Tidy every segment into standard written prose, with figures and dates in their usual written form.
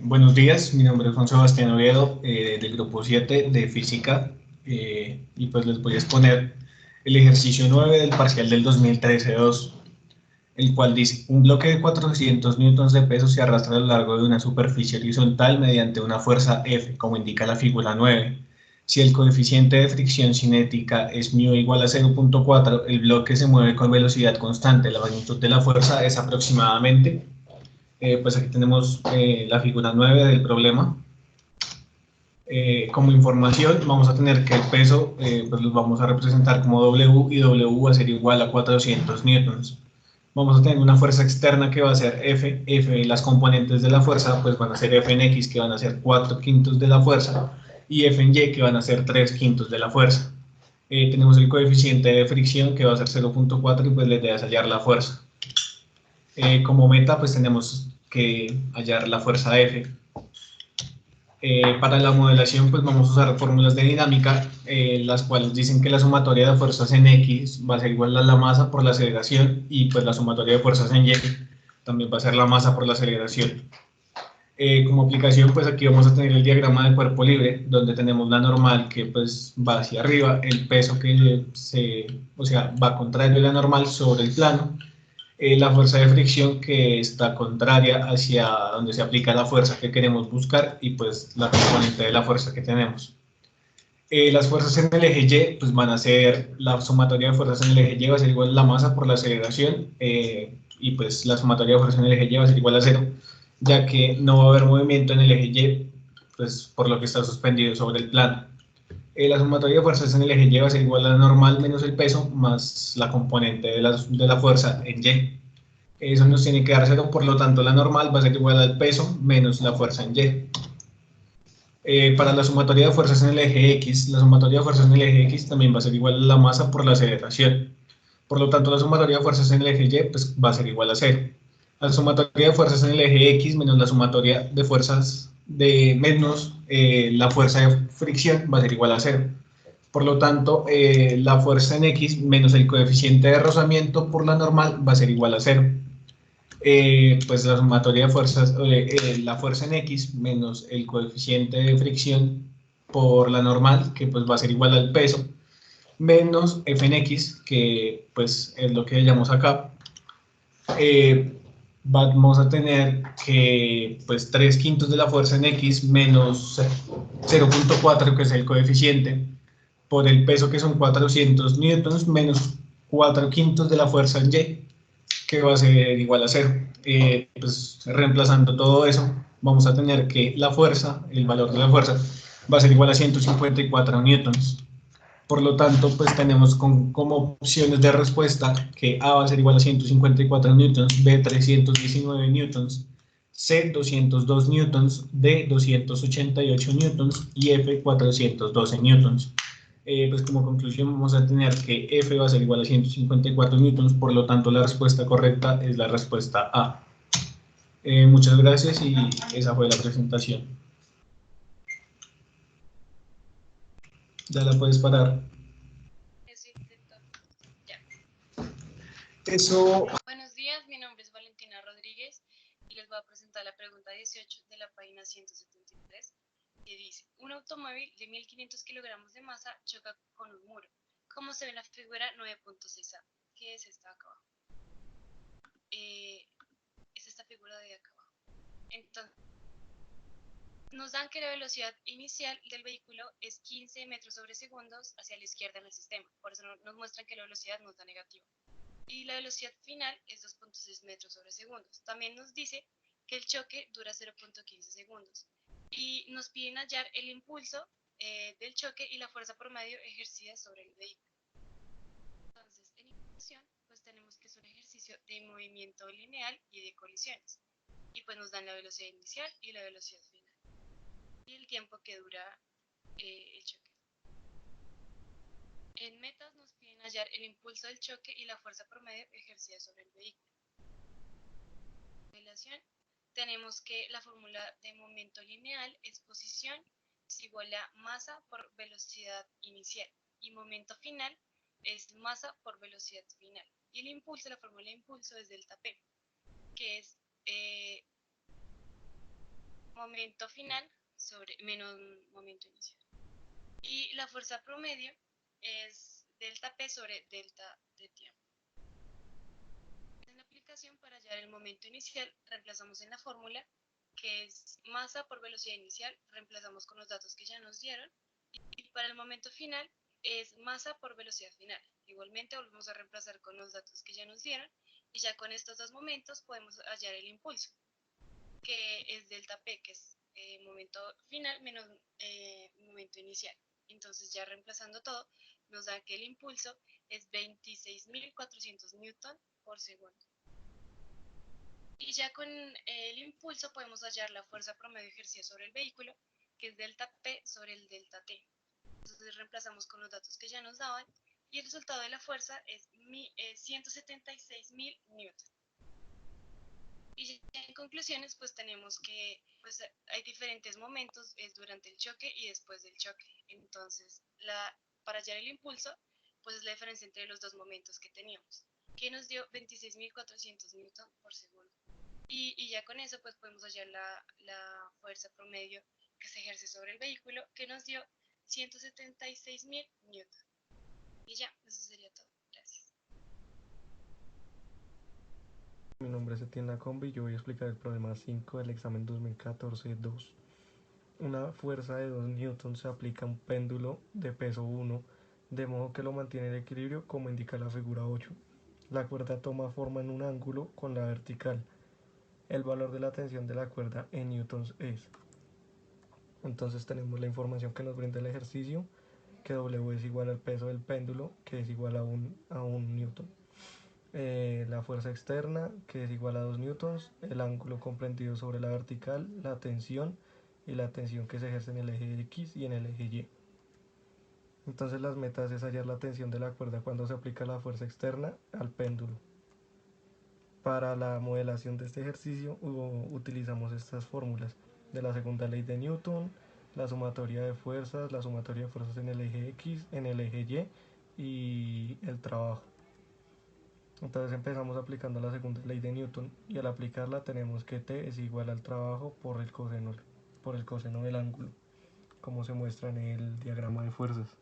Buenos días, mi nombre es Juan Sebastián Oviedo, del grupo 7 de Física, y pues les voy a exponer el ejercicio 9 del parcial del 2013-2, el cual dice: un bloque de 400 newtons de peso se arrastra a lo largo de una superficie horizontal mediante una fuerza F, como indica la figura 9. Si el coeficiente de fricción cinética es μ igual a 0.4, el bloque se mueve con velocidad constante. La magnitud de la fuerza es aproximadamente. Pues aquí tenemos la figura 9 del problema. Como información vamos a tener que el peso pues lo vamos a representar como W, y W va a ser igual a 400 newtons. Vamos a tener una fuerza externa que va a ser F, las componentes de la fuerza pues van a ser F en X, que van a ser 4 quintos de la fuerza, y F en Y, que van a ser 3 quintos de la fuerza. Tenemos el coeficiente de fricción, que va a ser 0.4, y pues le debes hallar la fuerza. Como meta pues tenemos que hallar la fuerza F. Para la modelación pues vamos a usar fórmulas de dinámica, las cuales dicen que la sumatoria de fuerzas en X va a ser igual a la masa por la aceleración, y pues la sumatoria de fuerzas en Y también va a ser la masa por la aceleración. Como aplicación pues aquí vamos a tener el diagrama de cuerpo libre, donde tenemos la normal que pues va hacia arriba, el peso que va contrario a la normal sobre el plano, la fuerza de fricción que está contraria hacia donde se aplica la fuerza que queremos buscar, y pues la componente de la fuerza que tenemos. Las fuerzas en el eje Y pues van a ser, la sumatoria de fuerzas en el eje Y va a ser igual a la masa por la aceleración, y pues la sumatoria de fuerzas en el eje Y va a ser igual a 0, ya que no va a haber movimiento en el eje Y, pues por lo que está suspendido sobre el plano. La sumatoria de fuerzas en el eje Y va a ser igual a la normal menos el peso más la componente de la fuerza en Y. Eso nos tiene que dar 0, por lo tanto la normal va a ser igual al peso menos la fuerza en Y. Para la sumatoria de fuerzas en el eje X, la sumatoria de fuerzas en el eje X también va a ser igual a la masa por la aceleración. Por lo tanto, la sumatoria de fuerzas en el eje Y pues, va a ser igual a 0. La sumatoria de fuerzas en el eje X menos la sumatoria de fuerzas menos la fuerza de fricción va a ser igual a 0. Por lo tanto, la fuerza en X menos el coeficiente de rozamiento por la normal va a ser igual a 0. Pues la sumatoria de fuerzas, la fuerza en X menos el coeficiente de fricción por la normal, que pues va a ser igual al peso, menos F en X, que pues es lo que llamamos acá. Vamos a tener que pues 3 quintos de la fuerza en X menos 0.4, que es el coeficiente, por el peso, que son 400 newtons, menos 4 quintos de la fuerza en Y, que va a ser igual a 0. Pues reemplazando todo eso, vamos a tener que la fuerza, el valor de la fuerza, va a ser igual a 154 newtons. Por lo tanto, pues tenemos como opciones de respuesta que A va a ser igual a 154 newtons, B 319 newtons, C 202 newtons, D 288 newtons y F 412 newtons. Pues como conclusión vamos a tener que F va a ser igual a 154 newtons, por lo tanto la respuesta correcta es la respuesta A. Muchas gracias, y esa fue la presentación. Ya la puedes parar. Eso intento. Ya. Eso. Buenos días, mi nombre es Valentina Rodríguez y les voy a presentar la pregunta 18 de la página 173, que dice: un automóvil de 1500 kilogramos de masa choca con un muro. ¿Cómo se ve en la figura 9.6a? ¿Qué es esta acá abajo? Es esta figura de acá abajo. Entonces, nos dan que la velocidad inicial del vehículo es 15 metros sobre segundos hacia la izquierda en el sistema. Por eso nos muestran que la velocidad nos da negativa. Y la velocidad final es 2.6 metros sobre segundos. También nos dice que el choque dura 0.15 segundos. Y nos piden hallar el impulso del choque y la fuerza promedio ejercida sobre el vehículo. Entonces, en ecuación, pues tenemos que es un ejercicio de movimiento lineal y de colisiones. Y pues nos dan la velocidad inicial y la velocidad final. Y el tiempo que dura el choque. En metas nos piden hallar el impulso del choque y la fuerza promedio ejercida sobre el vehículo. En relación, tenemos que la fórmula de momento lineal es posición es igual a masa por velocidad inicial, y momento final es masa por velocidad final. Y el impulso, la fórmula de impulso es delta P, que es momento final sobre menos momento inicial. Y la fuerza promedio es delta P sobre delta de tiempo. En la aplicación, para hallar el momento inicial, reemplazamos en la fórmula, que es masa por velocidad inicial, reemplazamos con los datos que ya nos dieron. Y para el momento final es masa por velocidad final. Igualmente volvemos a reemplazar con los datos que ya nos dieron. Y ya con estos dos momentos podemos hallar el impulso, que es delta P, que es momento final menos momento inicial. Entonces ya reemplazando todo, nos da que el impulso es 26.400 newton por segundo. Y ya con el impulso podemos hallar la fuerza promedio ejercida sobre el vehículo, que es delta P sobre el delta T. Entonces reemplazamos con los datos que ya nos daban y el resultado de la fuerza es 176.000 newton. Y en conclusiones, pues tenemos que pues, hay diferentes momentos, es durante el choque y después del choque. Entonces, para hallar el impulso, pues es la diferencia entre los dos momentos que teníamos, que nos dio 26.400 newton por segundo. Y ya con eso, pues podemos hallar la fuerza promedio que se ejerce sobre el vehículo, que nos dio 176.000 newton. Y ya, eso sería todo. Gracias. Mi nombre es Etienne Lacombe y yo voy a explicar el problema 5 del examen 2014-2. Una fuerza de 2 newtons se aplica a un péndulo de peso 1, de modo que lo mantiene en equilibrio como indica la figura 8. La cuerda toma forma en un ángulo con la vertical. El valor de la tensión de la cuerda en newtons es. Entonces tenemos la información que nos brinda el ejercicio, que W es igual al peso del péndulo, que es igual a un newton. La fuerza externa, que es igual a 2 newtons, el ángulo comprendido sobre la vertical, la tensión y la tensión que se ejerce en el eje X y en el eje Y. Entonces las metas es hallar la tensión de la cuerda cuando se aplica la fuerza externa al péndulo. Para la modelación de este ejercicio utilizamos estas fórmulas de la segunda ley de Newton, la sumatoria de fuerzas, la sumatoria de fuerzas en el eje X, en el eje Y el trabajo. Entonces empezamos aplicando la segunda ley de Newton y al aplicarla tenemos que T es igual al trabajo por el coseno del ángulo, como se muestra en el diagrama de fuerzas.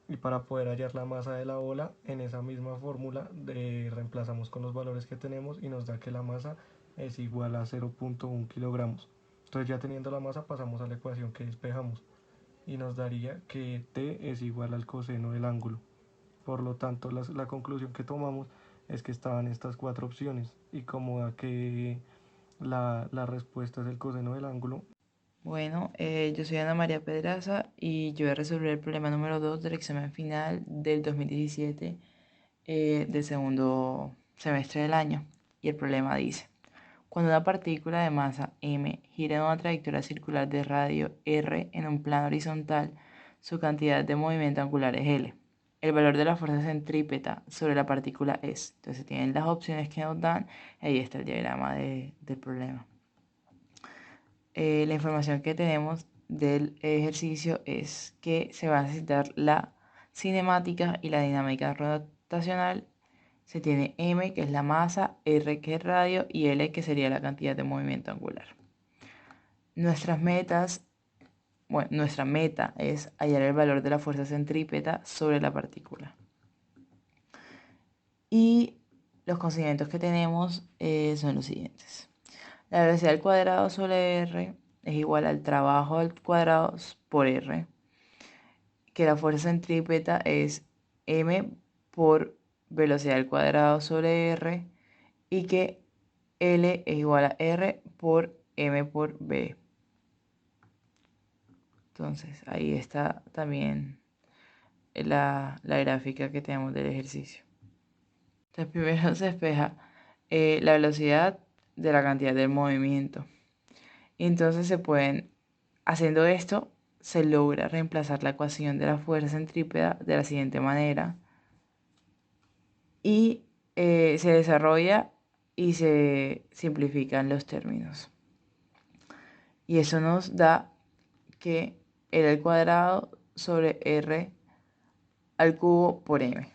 Y para poder hallar la masa de la bola, en esa misma fórmula reemplazamos con los valores que tenemos y nos da que la masa es igual a 0.1 kilogramos. Entonces ya teniendo la masa pasamos a la ecuación que despejamos y nos daría que T es igual al coseno del ángulo. Por lo tanto, la conclusión que tomamos es que estaban estas cuatro opciones y como da que la respuesta es el coseno del ángulo. Bueno, yo soy Ana María Pedraza y yo voy a resolver el problema número 2 del examen final del 2017 del segundo semestre del año. Y el problema dice, cuando una partícula de masa m gira en una trayectoria circular de radio r en un plano horizontal, su cantidad de movimiento angular es L. El valor de la fuerza centrípeta sobre la partícula es. Entonces tienen las opciones que nos dan, ahí está el diagrama del problema. La información que tenemos del ejercicio es que se va a necesitar la cinemática y la dinámica rotacional. Se tiene m, que es la masa, r, que es radio, y l, que sería la cantidad de movimiento angular. Nuestra meta es hallar el valor de la fuerza centrípeta sobre la partícula. Y los conocimientos que tenemos son los siguientes. La velocidad al cuadrado sobre r es igual al trabajo al cuadrado por r, que la fuerza centrípeta es m por velocidad al cuadrado sobre r y que L es igual a R por M por B. Entonces ahí está también la gráfica que tenemos del ejercicio. Entonces primero se despeja la velocidad de la cantidad del movimiento. Y entonces haciendo esto, se logra reemplazar la ecuación de la fuerza centrípeta de la siguiente manera. Y se desarrolla y se simplifican los términos. Y eso nos da que L al cuadrado sobre R al cubo por M.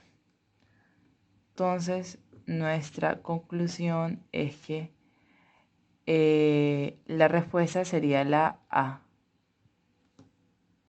Entonces, nuestra conclusión es que La respuesta sería la A.